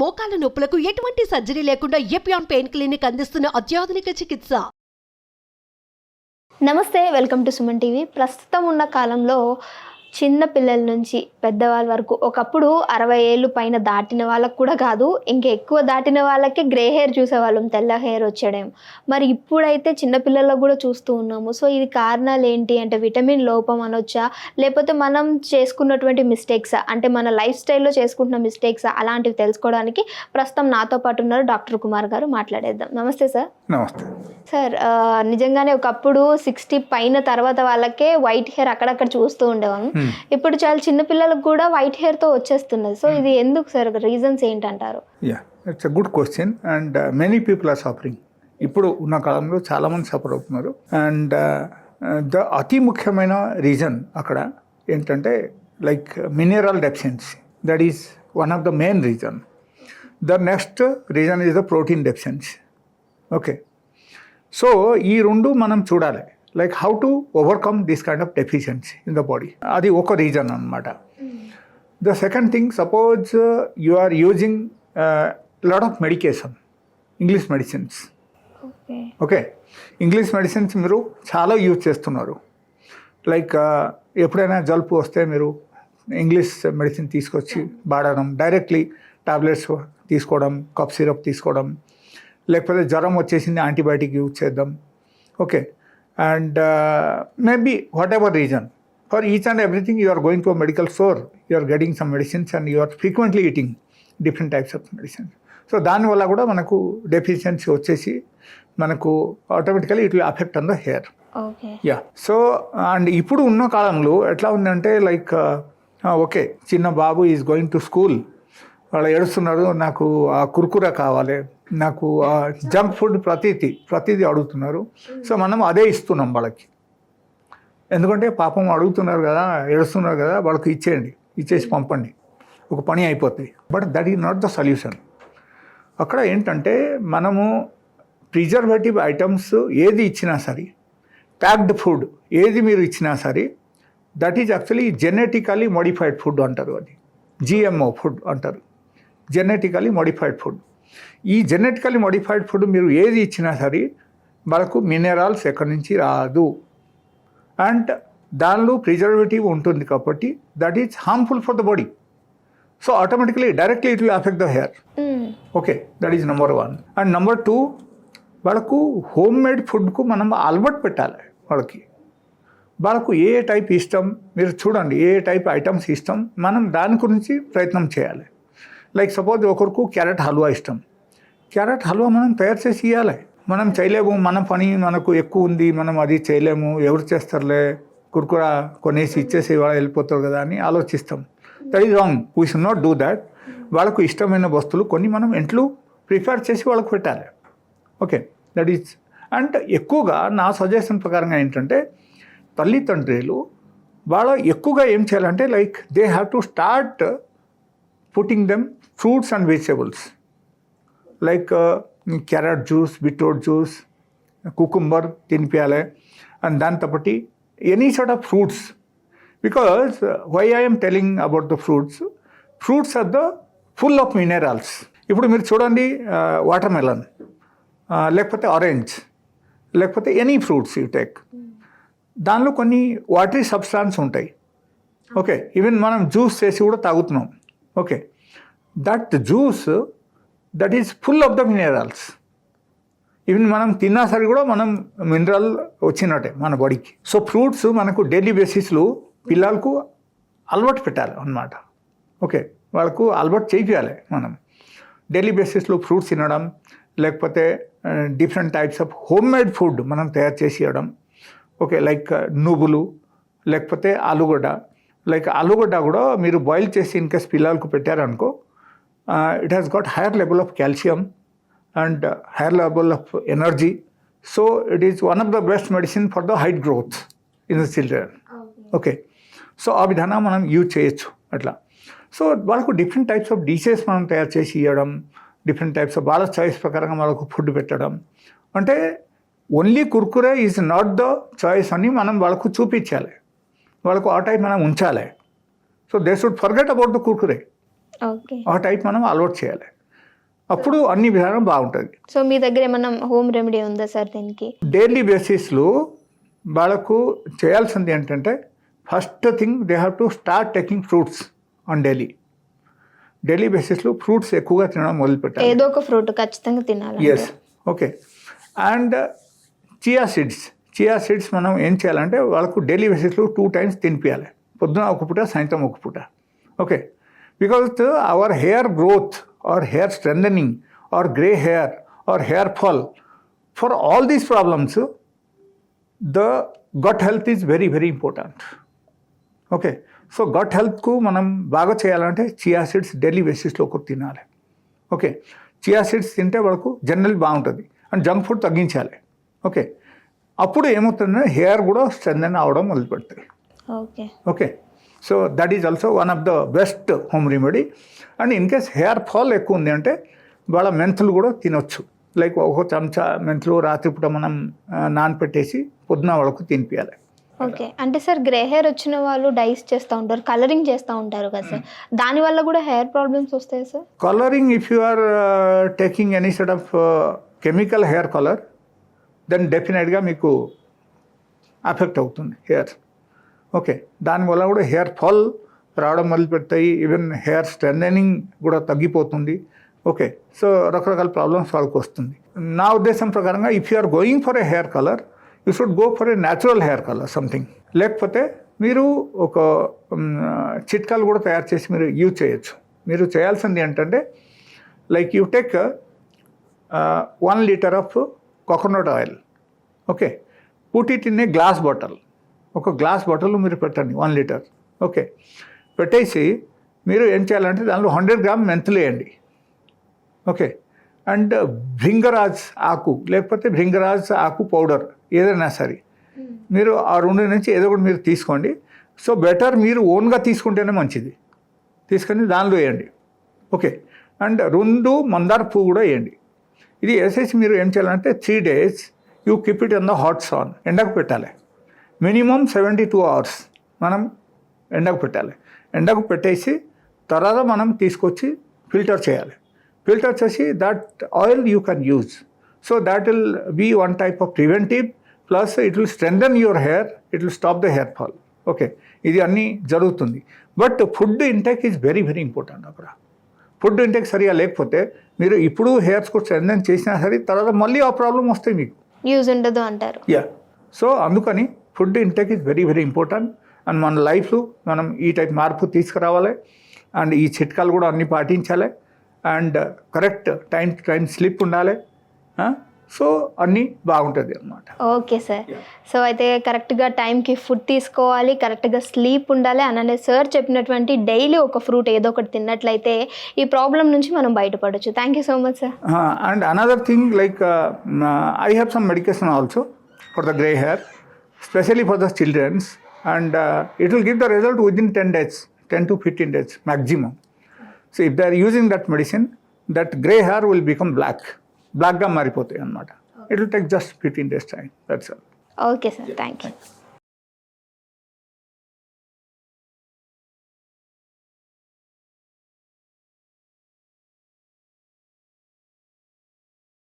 మోకాల నొప్పులకు ఎటువంటి సర్జరీ లేకుండా ఎపియాన్ పెయిన్ క్లినిక్ అందిస్తున్న అత్యాధునిక చికిత్స. నమస్తే, వెల్కమ్ టు సుమన్ టీవీ. ప్రస్తుతం ఉన్న కాలంలో చిన్న పిల్లల నుంచి పెద్దవాళ్ళ వరకు, ఒకప్పుడు 60 ఏళ్ళు పైన దాటిన వాళ్ళకు కూడా కాదు, ఇంకా ఎక్కువ దాటిన వాళ్ళకే గ్రే హెయిర్ చూసేవాళ్ళం, తెల్ల హెయిర్ వచ్చేయడం. మరి ఇప్పుడైతే చిన్నపిల్లలకు కూడా చూస్తూ ఉన్నాము. సో ఇది కారణాలు ఏంటి అంటే విటమిన్ లోపం అనొచ్చా, లేకపోతే మనం చేసుకున్నటువంటి మిస్టేక్స్, అంటే మన లైఫ్ స్టైల్లో చేసుకుంటున్న మిస్టేక్స్, అలాంటివి తెలుసుకోవడానికి ప్రస్తుతం నాతో పాటు ఉన్నారు డాక్టర్ కుమార్ గారు. మాట్లాడేద్దాం. నమస్తే సార్. నమస్తే సార్. నిజంగానే ఒకప్పుడు 60 పైన తర్వాత వాళ్ళకే వైట్ హెయిర్ అక్కడక్కడ చూస్తూ ఉండేవాము. ఇప్పుడు చాలా చిన్న పిల్లలకు కూడా వైట్ హెయిర్ తో వచ్చేస్తున్నది. సో ఇది ఎందుకు సార్? రీజన్స్ ఏంటంటారు? It's a good question and many people are suffering. ఇప్పుడు ఉన్న కాలంలో చాలా మంది సఫర్ అవుతున్నారు. అండ్ అతి ముఖ్యమైన రీజన్ అక్కడ ఏంటంటే like mineral deficiency. That is one of the main reason. The next reason is the protein deficiency. Okay, so ఈ రెండు మనం చూడాలి, like how to overcome this kind of deficiency in the body. అది ఒక reason అనమాట. The second thing, suppose you are using lot of medication, English medicines. Okay, English medicines మీరు చాలా use చేస్తున్నారు. లైక్ ఎప్పుడైనా జలుబు వస్తే మీరు ఇంగ్లీష్ మెడిసిన్ తీసుకొచ్చి వాడడం, డైరెక్ట్లీ టాబ్లెట్స్ తీసుకోవడం, కఫ్ సిరప్ తీసుకోవడం, లేకపోతే జ్వరం వచ్చేసింది యాంటీబయాటిక్ యూజ్ చేద్దాం. Okay, and maybe whatever reason, for each and everything you are going to a medical store, you are getting some medicines and you are frequently eating different types of medicines. So దానివల్ల కూడా మనకు deficiency వచ్చేసి మనకు automatically it will affect on the hair. Yeah, so and ఇప్పుడు ఉన్న కాలంలో ఎట్లా ఉందంటే లైక్ ఓకే, చిన్న బాబు ఈజ్ గోయింగ్ టు స్కూల్, వాళ్ళు ఏడుస్తున్నారు, నాకు ఆ కుర్కురా కావాలి, నాకు జంక్ ఫుడ్ ప్రతిదీ అడుగుతున్నారు. సో మనం అదే ఇస్తున్నాం వాళ్ళకి. ఎందుకంటే పాపం అడుగుతున్నారు కదా, ఏడుస్తున్నారు కదా, వాళ్ళకి ఇచ్చేసి పంపండి, ఒక పని అయిపోతుంది. But that is not the solution. అక్కడ ఏంటంటే మనము ప్రిజర్వేటివ్ ఐటమ్స్ ఏది ఇచ్చినా సరే, ప్యాక్డ్ ఫుడ్ ఏది మీరు ఇచ్చినా సరే, that is actually genetically modified food అంటారు. అది జిఎంఓ ఫుడ్ అంటారు, జెనెటికలీ మోడిఫైడ్ ఫుడ్. ఈ జెనెటికలీ మోడిఫైడ్ ఫుడ్ మీరు ఏది ఇచ్చినా సరే మనకు మినరల్స్ ఎక్కడి నుంచి రాదు. అండ్ దానిలో ప్రిజర్వేటివ్ ఉంటుంది కాబట్టి that is harmful for the body. So automatically directly it will affect the hair. Okay, that is number 1. And number 2, వాళ్ళకు హోమ్ మేడ్ ఫుడ్కు మనం అలవాటు పెట్టాలి. వాళ్ళకు ఏ టైప్ ఇష్టం మీరు చూడండి, ఏ టైప్ ఐటమ్స్ ఇష్టం, మనం దాని గురించి ప్రయత్నం చేయాలి. లైక్ సపోజ్ ఒకరికి క్యారెట్ హల్వా ఇష్టం, క్యారెట్ హల్వా మనం తయారు చేసి ఇవ్వాలి. మనం చేయలేము, మన పని మనకు ఎక్కువ ఉంది, మనం అది చేయలేము, ఎవరు చేస్తారులే, కుర్కురా కొనేసి ఇచ్చేసి వాళ్ళు వెళ్ళిపోతారు కదా అని ఆలోచిస్తాం. That is wrong. We should not do that. వాళ్ళకు ఇష్టమైన వస్తువులు కొన్ని మనం ఇంట్లో ప్రిపేర్ చేసి వాళ్ళకు పెట్టాలి. Okay, that is. అండ్ ఎక్కువగా నా సజెషన్ ప్రకారంగా ఏంటంటే తల్లిదండ్రులు వాళ్ళు ఎక్కువగా ఏం చేయాలంటే like they have to start putting them fruits and vegetables like carrot juice, beetroot juice, cucumber తినిపించాలి. అండ్ దాంతోపాటు any sort of fruits. Because why I'm telling about the fruits are the full of minerals. ఇప్పుడు మీరు చూడండి, watermelon, లేకపోతే orange, లేకపోతే any fruits you take, దానిలో కొన్ని watery substance ఉంటాయి. ఓకే, ఈవెన్ మనం జ్యూస్ చేసి కూడా తాగుతున్నాం. Okay, that juice that is full of the minerals. Even మనం తిన్నా సరే కూడా మనం మినరల్ వచ్చినట్టే మన బాడీకి. సో ఫ్రూట్స్ మనకు డైలీ బేసిస్లో పిల్లలకు అలవాటు పెట్టాలి అన్నమాట. ఓకే, వాళ్ళకు అలవాటు చేయాలి. మనం డైలీ బేసిస్లో ఫ్రూట్స్ తినడం, లేకపోతే different types of home made food మనం తయారు చేసి ఇవ్వడం. ఓకే, లైక్ నువ్వులు, లేకపోతే ఆలుగడ్డ కూడా మీరు బాయిల్ చేసి ఇన్కేస్ పిల్లలకు పెట్టారనుకో, it has got higher level of calcium and higher level of energy. So it is one of the best medicine for the height growth in the children. Okay, so ఆ విధానం మనం use చేయొచ్చు అట్లా. So వాళ్ళకు different types of dishes మనం తయారు చేసి ఇవ్వడం, డిఫరెంట్ టైప్స్ ఆఫ్ వాళ్ళ చాయిస్ ప్రకారంగా వాళ్ళకు ఫుడ్ పెట్టడం. అంటే only Kurkure is not the choice అని మనం వాళ్ళకు చూపించాలి, వాళ్ళకు ఆ టైప్ మనం ఉంచాలి. So they should forget about the Kurkure, ఆ టైప్ మనం అలవాటు చేయాలి. అప్పుడు అన్ని విధానం బాగుంటుంది. సో మీ దగ్గర ఏమన్నా హోమ్ రెమెడీ ఉందా సార్ దీనికి? డైలీ బేసిస్లో వాళ్ళకు చేయాల్సింది ఏంటంటే first thing they have to start taking fruits on daily బేసిస్లో ఫ్రూట్స్ ఎక్కువగా తినడం మొదలుపెట్టాలి. ఏదో ఒక ఫ్రూట్ ఖచ్చితంగా తినాలి. Yes, okay. And chia seeds మనం ఏం చేయాలంటే వాళ్ళకు డైలీ బేసిస్లో 2 times తినిపించాలి. పొద్దున ఒక పూట, సాయంత్రం ఒక పూట. Okay, because our hair growth or hair strengthening or grey hair or hair fall, for all these problems the gut health is very very important. Okay, so gut హెల్త్కు మనం బాగా చేయాలంటే చియా సీడ్స్ డైలీ బేసిస్లో ఒకటి తినాలి. Okay, chia seeds తింటే వాళ్ళకు general బాగుంటుంది. అండ్ జంక్ ఫుడ్ తగ్గించాలి. ఓకే, అప్పుడు ఏమవుతుందంటే హెయిర్ కూడా స్ట్రెంథన్ అవడం మొదలుపెడతాయి. Okay okay, so that is also one of the best home remedy. And in case hair fall ఎక్కువ ఉంది అంటే వాళ్ళ మెంతులు కూడా తినొచ్చు. లైక్ ఒక చెంచా మెంతులు రాత్రిపూట మనం నానపెట్టేసి పొద్దున వాళ్ళకు తినిపించాలి. ఓకే, అంటే సార్ గ్రే హెయిర్ వచ్చిన వాళ్ళు డైస్ చేస్తూ ఉంటారు, కలరింగ్ చేస్తూ ఉంటారు కదా సార్, దానివల్ల కూడా హెయిర్ ప్రాబ్లమ్స్ వస్తాయి sir? Colouring, if you are taking any set of chemical hair colour, then డెఫినెట్గా మీకు అఫెక్ట్ అవుతుంది హెయిర్. ఓకే, దానివల్ల కూడా హెయిర్ ఫాల్ రావడం మొదలు పెడతాయి. ఈవెన్ హెయిర్ స్ట్రెంథనింగ్ కూడా తగ్గిపోతుంది. ఓకే, సో రకరకాల ప్రాబ్లమ్స్ వాళ్ళకి వస్తుంది. నా ఉద్దేశం ప్రకారంగా if you are going for a hair colour, you should go for a natural hair colour something. లేకపోతే మీరు ఒక చిట్కాలు కూడా తయారు చేసి మీరు యూజ్ చేయొచ్చు. మీరు చేయాల్సింది ఏంటంటే like you take 1 liter of coconut oil. Okay, put it in a glass bottle. ఒక గ్లాస్ బాటిల్ మీరు పెట్టండి 1 liter. ఓకే, పెట్టేసి మీరు ఏం చేయాలంటే దానిలో 100 grams మెంతులు వేయండి. ఓకే, అండ్ భృంగరాజ్ ఆకు లేకపోతే భృంగరాజ్ ఆకు పౌడర్ ఏదైనా సరే మీరు ఆ 2 నుంచి ఏదో ఒకటి మీరు తీసుకోండి. సో బెటర్ మీరు ఓన్గా తీసుకుంటేనే మంచిది. తీసుకొని దానిలో వేయండి. ఓకే, అండ్ 2 మందార పువ్వు కూడా వేయండి. ఇది వేసేసి మీరు ఏం చేయాలంటే 3 days you keep it in the hot sun. ఎండకు పెట్టాలి. మినిమం 72 hours మనం ఎండకు పెట్టాలి. ఎండకు పెట్టేసి తర్వాత మనం తీసుకొచ్చి ఫిల్టర్ చేయాలి. ఫిల్టర్ చేసి that oil you can use. So that will be one type of preventive, plus it will strengthen your hair, it will stop the hair fall. Okay, ఇది అన్నీ జరుగుతుంది. But food intake is very very important. అక్కడ food intake సరిగా లేకపోతే మీరు ఇప్పుడు హెయిర్స్కు strengthen చేసినా సరే తర్వాత మళ్ళీ ఆ ప్రాబ్లం వస్తాయి, మీకు యూజ్ ఉండదు అంటారు. యా, సో అందుకని food intake is very very important. And మన లైఫ్లో మనం ఈ టైప్ మార్పు తీసుకురావాలి. అండ్ ఈ చిట్కాలు కూడా అన్నీ పాటించాలి. అండ్ కరెక్ట్ టైం స్లీప్ ఉండాలి. సో అన్నీ బాగుంటుంది అన్నమాట. ఓకే సార్, సో అయితే కరెక్ట్గా టైంకి ఫుడ్ తీసుకోవాలి, కరెక్ట్గా స్లీప్ ఉండాలి. అలానే సార్ చెప్పినటువంటి డైలీ ఒక ఫ్రూట్ ఏదో ఒకటి తిన్నట్లయితే ఈ ప్రాబ్లం నుంచి మనం బయటపడవచ్చు. Thank you so much sir. And another thing like I have some medication also for the grey hair, specially for the childrens. And it will give the result within 10 days, 10 to 15 days maximum. So if they are using that medicine, that grey hair will become black గా మారిపోతాయి అన్నమాట. It will take just 15 days time. That's all. Okay sir, thank you.